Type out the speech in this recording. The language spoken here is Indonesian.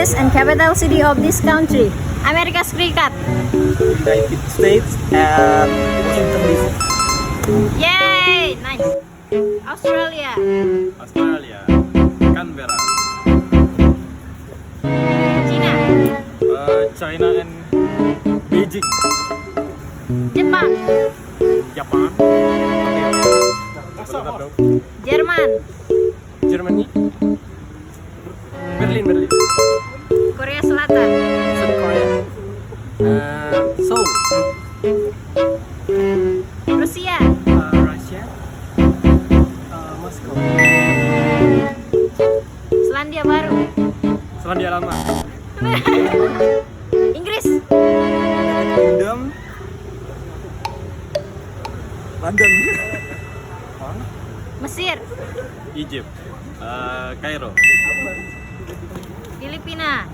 largest and capital city of this country? America Serikat. United States and Washington DC. Yay! Nice. Australia. Australia, Canberra. China. China and Beijing. Jepang. Japan. Jerman. Germany. Berlin. Korea Selatan. South Korea. Seoul. Rusia. Russia. Moscow. Selandia Baru. Selandia Lama. Inggris. Kingdom. London. Mesir. Egypt. Kairo. Filipina.